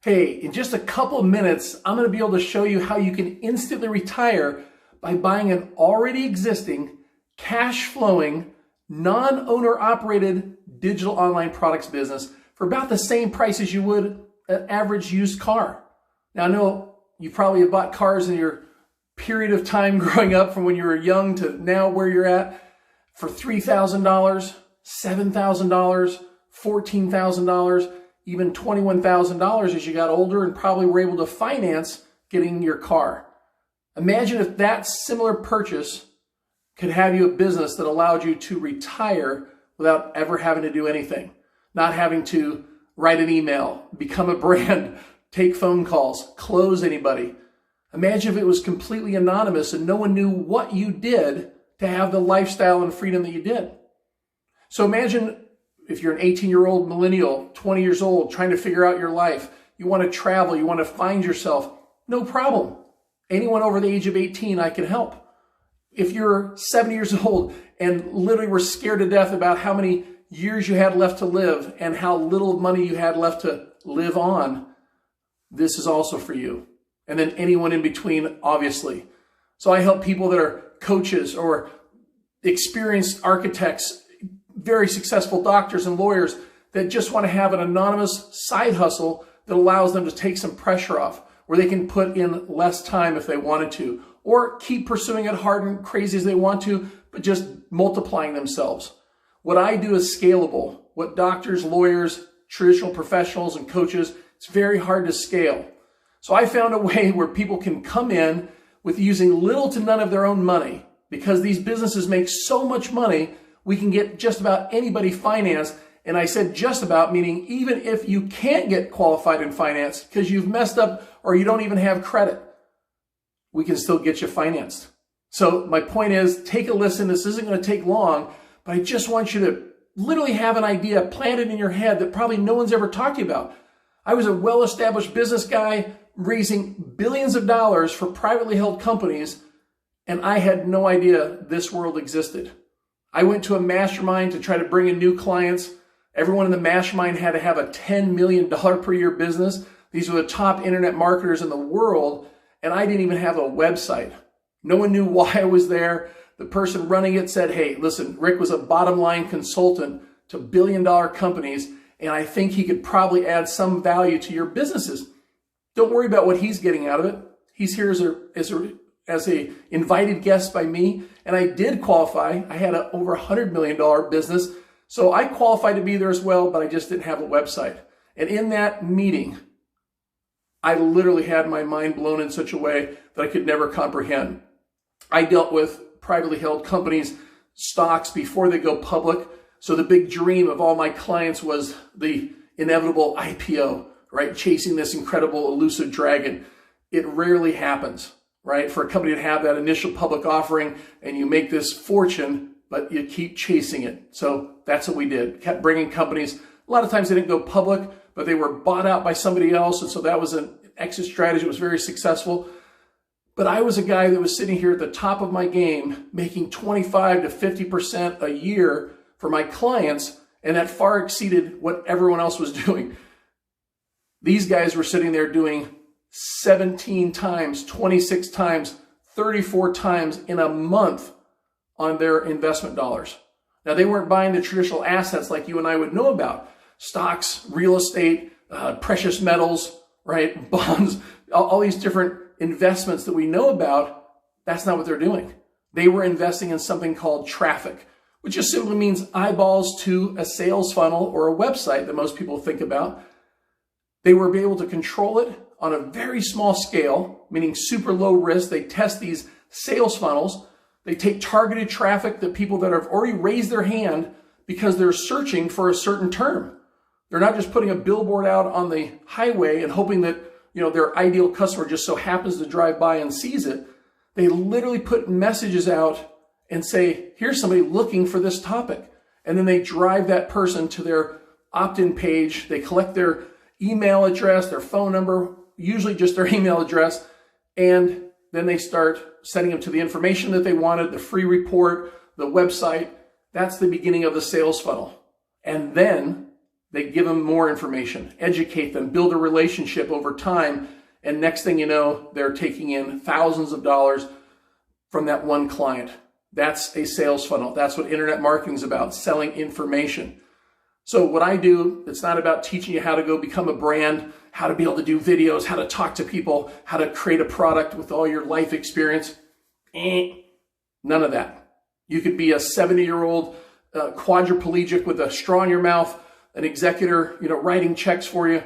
Hey, in just a couple of minutes, I'm going to be able to show you how you can instantly retire by buying an already existing, cash flowing, non-owner operated digital online products business for about the same price as you would an average used car. Now, I know you probably have bought cars in your period of time growing up from when you were young to now where you're at for $3,000, $7,000, $14,000, even $21,000 as you got older and probably were able to finance getting your car. Imagine if that similar purchase could have you a business that allowed you to retire without ever having to do anything, not having to write an email, become a brand, take phone calls, close anybody. Imagine if it was completely anonymous and no one knew what you did to have the lifestyle and freedom that you did. So imagine if you're an 18-year-old millennial, 20 years old, trying to figure out your life, you want to travel, you want to find yourself, no problem. Anyone over the age of 18, I can help. If you're 70 years old and literally were scared to death about how many years you had left to live and how little money you had left to live on, this is also for you. And then anyone in between, obviously. So I help people that are coaches or experienced architects, very successful doctors and lawyers that just want to have an anonymous side hustle that allows them to take some pressure off, where they can put in less time if they wanted to, or keep pursuing it hard and crazy as they want to, but just multiplying themselves. What I do is scalable. What doctors, lawyers, traditional professionals, and coaches, it's very hard to scale. So I found a way where people can come in with using little to none of their own money. Because these businesses make so much money, we can get just about anybody financed. And I said just about, meaning even if you can't get qualified in finance because you've messed up or you don't even have credit, we can still get you financed. So my point is, take a listen. This isn't going to take long, but I just want you to literally have an idea planted in your head that probably no one's ever talked to you about. I was a well-established business guy raising billions of dollars for privately held companies, and I had no idea this world existed. I went to a mastermind to try to bring in new clients. Everyone in the mastermind had to have a $10 million per year business. These were the top internet marketers in the world, and I didn't even have a website. No one knew why I was there. The person running it said, hey, listen, Rick was a bottom line consultant to billion-dollar companies, and I think he could probably add some value to your businesses. Don't worry about what he's getting out of it. He's here as a invited guest by me, and I did qualify. I had a over $100 million business, so I qualified to be there as well, but I just didn't have a website. And in that meeting, I literally had my mind blown in such a way that I could never comprehend. I dealt with privately held companies, stocks before they go public. So the big dream of all my clients was the inevitable IPO, right? Chasing this incredible elusive dragon. It rarely happens, right? For a company to have that initial public offering and you make this fortune, but you keep chasing it. So that's what we did. Kept bringing companies. A lot of times they didn't go public, but they were bought out by somebody else. And so that was an exit strategy that was very successful. But I was a guy that was sitting here at the top of my game, making 25 to 50% a year for my clients. And that far exceeded what everyone else was doing. These guys were sitting there doing 17 times, 26 times, 34 times in a month on their investment dollars. Now, they weren't buying the traditional assets like you and I would know about. Stocks, real estate, precious metals, right? Bonds, all these different investments that we know about. That's not what they're doing. They were investing in something called traffic, which just simply means eyeballs to a sales funnel or a website that most people think about. They were able to control it on a very small scale, meaning super low risk. They test these sales funnels. They take targeted traffic that people that have already raised their hand because they're searching for a certain term. They're not just putting a billboard out on the highway and hoping that, their ideal customer just so happens to drive by and sees it. They literally put messages out and say, here's somebody looking for this topic. And then they drive that person to their opt-in page. They collect their email address, their phone number, usually just their email address, and then they start sending them to the information that they wanted, the free report, the website. That's the beginning of the sales funnel. And then They give them more information, educate them, build a relationship over time. And next thing you know, they're taking in thousands of dollars from that one client. That's a sales funnel. That's what internet marketing is about, selling information. So what I do, it's not about teaching you how to go become a brand, how to be able to do videos, how to talk to people, how to create a product with all your life experience. None of that. You could be a 70-year-old quadriplegic with a straw in your mouth, an executor, writing checks for you.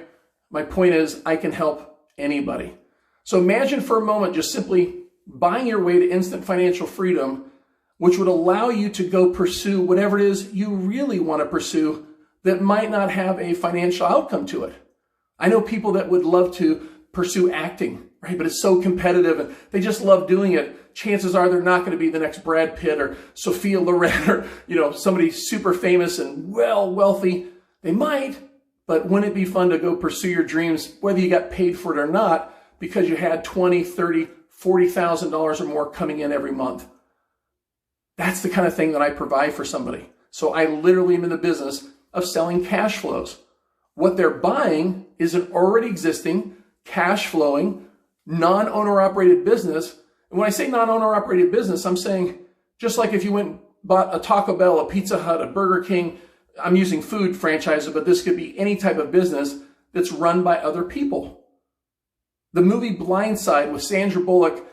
My point is, I can help anybody. So imagine for a moment just simply buying your way to instant financial freedom, which would allow you to go pursue whatever it is you really want to pursue that might not have a financial outcome to it. I know people that would love to pursue acting, right? But it's so competitive and they just love doing it. Chances are they're not going to be the next Brad Pitt or Sophia Loren or, somebody super famous and wealthy. They might, but wouldn't it be fun to go pursue your dreams, whether you got paid for it or not, because you had $20,000, $30,000, $40,000 or more coming in every month? That's the kind of thing that I provide for somebody. So I literally am in the business of selling cash flows. What they're buying is an already existing, cash flowing, non-owner operated business. And when I say non-owner operated business, I'm saying just like if you went and bought a Taco Bell, a Pizza Hut, a Burger King, I'm using food franchises, but this could be any type of business that's run by other people. The movie Blindside with Sandra Bullock,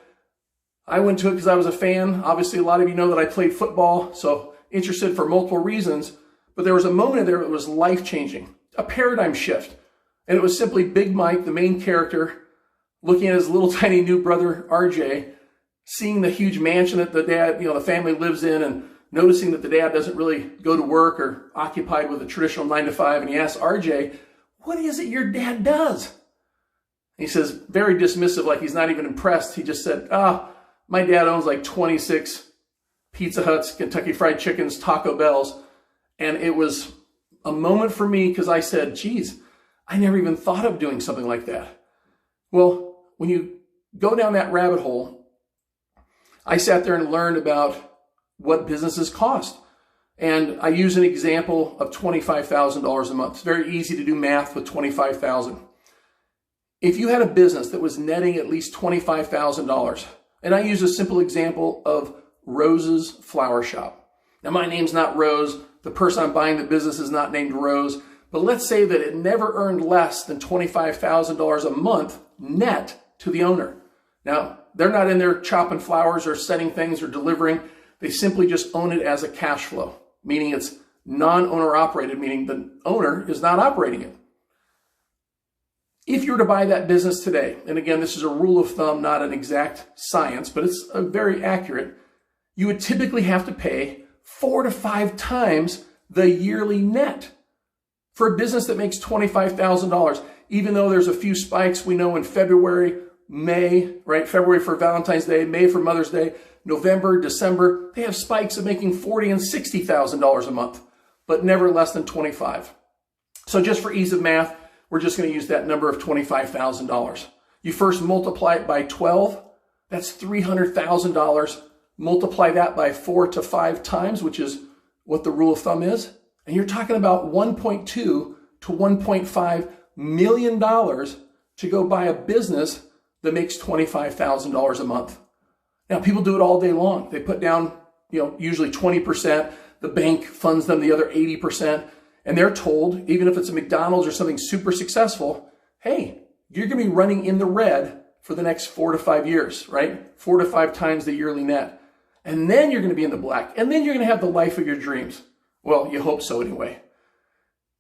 I went to it because I was a fan. Obviously, a lot of you know that I played football, so interested for multiple reasons. But there was a moment there that was life-changing, a paradigm shift. And it was simply Big Mike, the main character, looking at his little tiny new brother, RJ, seeing the huge mansion that the dad, the family lives in, and noticing that the dad doesn't really go to work or occupied with a traditional 9-to-5. And he asks RJ, "What is it your dad does?" And he says, very dismissive, like he's not even impressed. He just said, my dad owns like 26 Pizza Huts, Kentucky Fried Chickens, Taco Bells. And it was a moment for me because I said, geez, I never even thought of doing something like that. Well, when you go down that rabbit hole, I sat there and learned about what businesses cost. And I use an example of $25,000 a month. It's very easy to do math with $25,000. If you had a business that was netting at least $25,000, and I use a simple example of Rose's Flower Shop. Now, my name's not Rose. The person I'm buying the business is not named Rose. But let's say that it never earned less than $25,000 a month net to the owner. Now, they're not in there chopping flowers or setting things or delivering. They simply just own it as a cash flow, meaning it's non-owner operated, meaning the owner is not operating it. If you were to buy that business today, and again, this is a rule of thumb, not an exact science, but it's very accurate, you would typically have to pay 4 to 5 times the yearly net for a business that makes $25,000. Even though there's a few spikes, we know in February, May, right? February for Valentine's Day, May for Mother's Day, November, December, they have spikes of making $40,000 and $60,000 a month, but never less than 25. So just for ease of math, we're just going to use that number of $25,000. You first multiply it by 12, that's $300,000. Multiply that by 4 to 5 times, which is what the rule of thumb is. And you're talking about $1.2 to $1.5 million to go buy a business that makes $25,000 a month. Now, people do it all day long. They put down, usually 20%. The bank funds them the other 80%. And they're told, even if it's a McDonald's or something super successful, hey, you're going to be running in the red for the next 4 to 5 years, right? 4 to 5 times the yearly net. And then you're going to be in the black. And then you're going to have the life of your dreams. Well, you hope so anyway.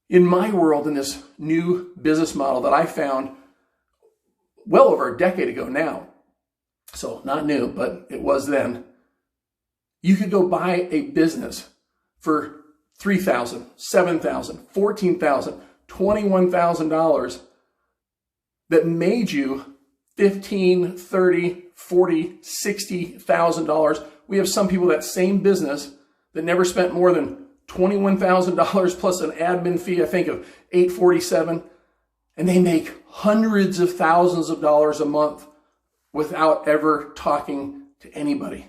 In my world, in this new business model that I found well over a decade ago now, so not new, but it was then, you could go buy a business for $3,000, $7,000, $14,000, $21,000 that made you $15,000, $30,000, $40,000, $60,000. We have some people that same business that never spent more than $21,000 plus an admin fee, I think of $847, and they make hundreds of thousands of dollars a month without ever talking to anybody.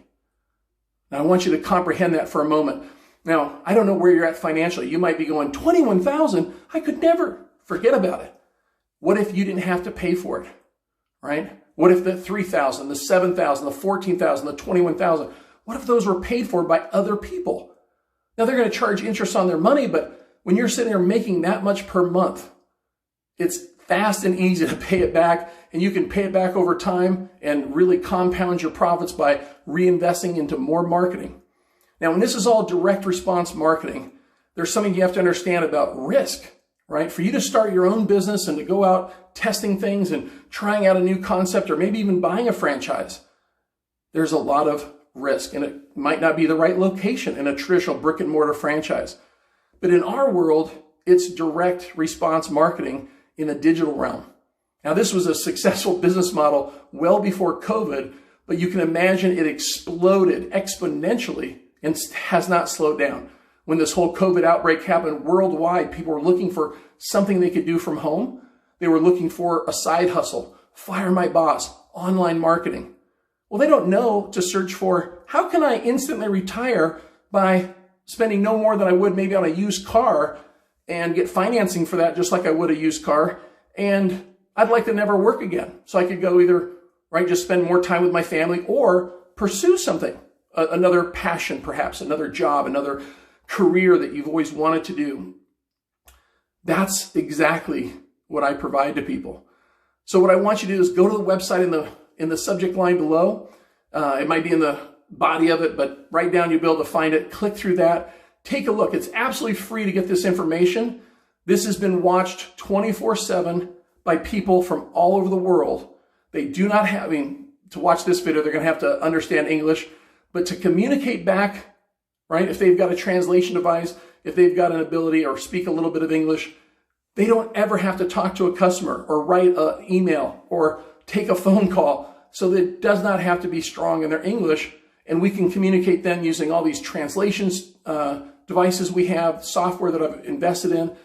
Now, I want you to comprehend that for a moment. Now, I don't know where you're at financially. You might be going, 21,000? I could never. Forget about it. What if you didn't have to pay for it, right? What if the 3,000, the 7,000, the 14,000, the 21,000, what if those were paid for by other people? Now, they're going to charge interest on their money, but when you're sitting there making that much per month, it's fast and easy to pay it back, and you can pay it back over time and really compound your profits by reinvesting into more marketing. Now, when this is all direct response marketing, there's something you have to understand about risk, right? For you to start your own business and to go out testing things and trying out a new concept or maybe even buying a franchise, there's a lot of risk, and it might not be the right location in a traditional brick and mortar franchise. But in our world, it's direct response marketing in the digital realm. Now, this was a successful business model well before COVID, but you can imagine it exploded exponentially and has not slowed down. When this whole COVID outbreak happened worldwide, people were looking for something they could do from home. They were looking for a side hustle, fire my boss, online marketing. Well, they don't know to search for, how can I instantly retire by spending no more than I would maybe on a used car and get financing for that just like I would a used car. And I'd like to never work again. So I could go either, right, just spend more time with my family or pursue something, another passion, perhaps another job, another career that you've always wanted to do. That's exactly what I provide to people. So what I want you to do is go to the website in the subject line below. It might be in the body of it, but right down you'll be able to find it. Click through that. Take a look. It's absolutely free to get this information. This has been watched 24/7 by people from all over the world. They do not have, to watch this video, they're going to have to understand English, but to communicate back, right? If they've got a translation device, if they've got an ability or speak a little bit of English, they don't ever have to talk to a customer or write an email or take a phone call. So that it does not have to be strong in their English, and we can communicate then using all these translations devices we have, software that I've invested in.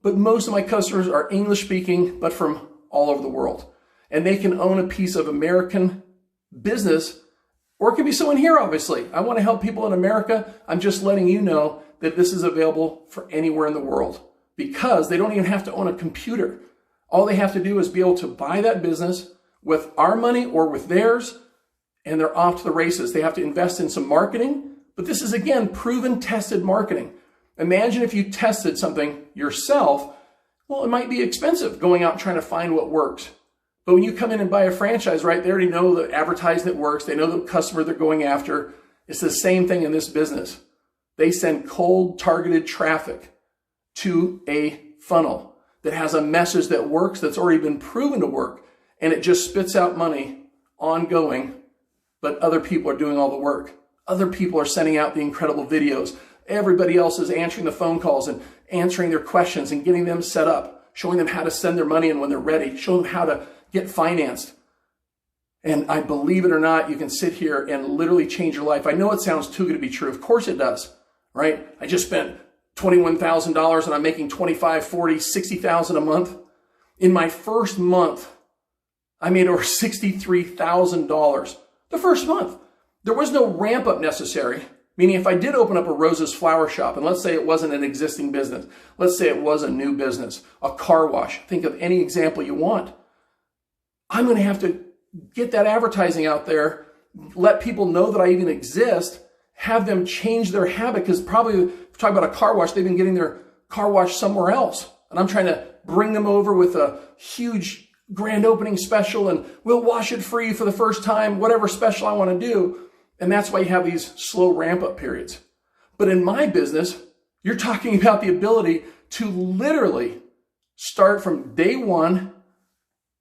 But most of my customers are English speaking, but from all over the world. And they can own a piece of American business, or it can be someone here, obviously. I want to help people in America. I'm just letting you know that this is available for anywhere in the world because they don't even have to own a computer. All they have to do is be able to buy that business with our money or with theirs, and they're off to the races. They have to invest in some marketing, but this is, again, proven, tested marketing. Imagine if you tested something yourself. Well, it might be expensive going out and trying to find what works. But when you come in and buy a franchise, right, they already know the advertising that works. They know the customer they're going after. It's the same thing in this business. They send cold, targeted traffic to a funnel that has a message that works, that's already been proven to work, and it just spits out money ongoing, but other people are doing all the work. Other people are sending out the incredible videos. Everybody else is answering the phone calls and answering their questions and getting them set up, showing them how to send their money in when they're ready, showing them how to get financed. And I believe it or not, you can sit here and literally change your life. I know it sounds too good to be true. Of course it does, right? I just spent $21,000 and I'm making $25,000, $40,000, $60,000 a month. In my first month, I made over $63,000. The first month. There was no ramp up necessary. Meaning if I did open up a Rose's flower shop, and let's say it wasn't an existing business, let's say it was a new business, a car wash, think of any example you want. I'm going to have to get that advertising out there, let people know that I even exist, have them change their habit, because probably, if you talk about a car wash, they've been getting their car wash somewhere else. And I'm trying to bring them over with a huge grand opening special, and we'll wash it free for the first time, whatever special I want to do. And that's why you have these slow ramp-up periods. But in my business, you're talking about the ability to literally start from day one.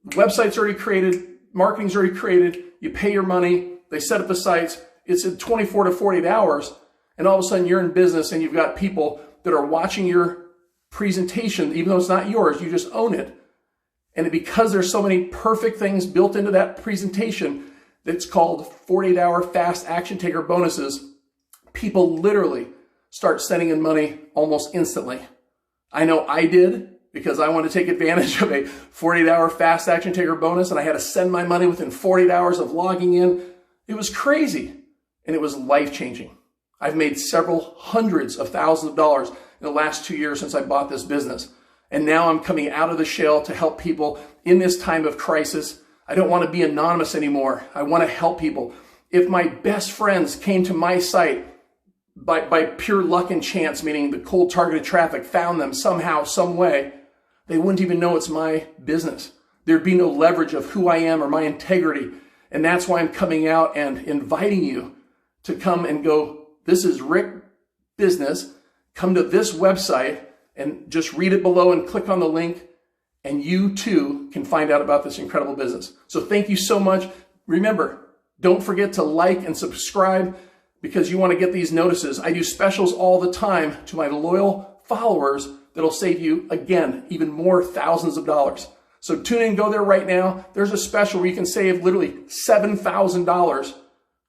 The website's already created, marketing's already created, you pay your money, they set up the sites, it's in 24 to 48 hours, and all of a sudden you're in business and you've got people that are watching your presentation, even though it's not yours, you just own it. And because there's so many perfect things built into that presentation, that's called 48-hour fast action taker bonuses, people literally start sending in money almost instantly. I know I did because I wanted to take advantage of a 48-hour fast action taker bonus, and I had to send my money within 48 hours of logging in. It was crazy, and it was life-changing. I've made several hundreds of thousands of dollars in the last 2 years since I bought this business. And now I'm coming out of the shell to help people in this time of crisis. I don't want to be anonymous anymore. I want to help people. If my best friends came to my site by pure luck and chance, meaning the cold targeted traffic found them somehow, some way, they wouldn't even know it's my business. There'd be no leverage of who I am or my integrity. And that's why I'm coming out and inviting you to come and go, this is Rick Business. Come to this website and just read it below and click on the link, and you too can find out about this incredible business. So thank you so much. Remember, don't forget to like and subscribe because you want to get these notices. I do specials all the time to my loyal followers that'll save you, again, even more thousands of dollars. So tune in, go there right now. There's a special where you can save literally $7,000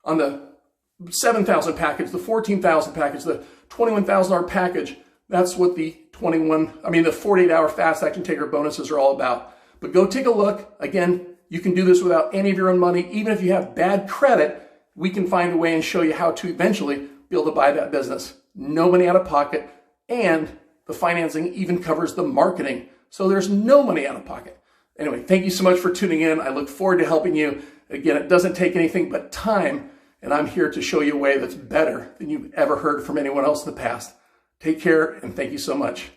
on the 7,000 package, the 14,000 package, the $21,000 package. That's what the 48-hour fast action taker bonuses are all about. But go take a look. Again, you can do this without any of your own money. Even if you have bad credit, we can find a way and show you how to eventually be able to buy that business. No money out of pocket, and the financing even covers the marketing. So there's no money out of pocket. Anyway, thank you so much for tuning in. I look forward to helping you. Again, it doesn't take anything but time, and I'm here to show you a way that's better than you've ever heard from anyone else in the past. Take care, and thank you so much.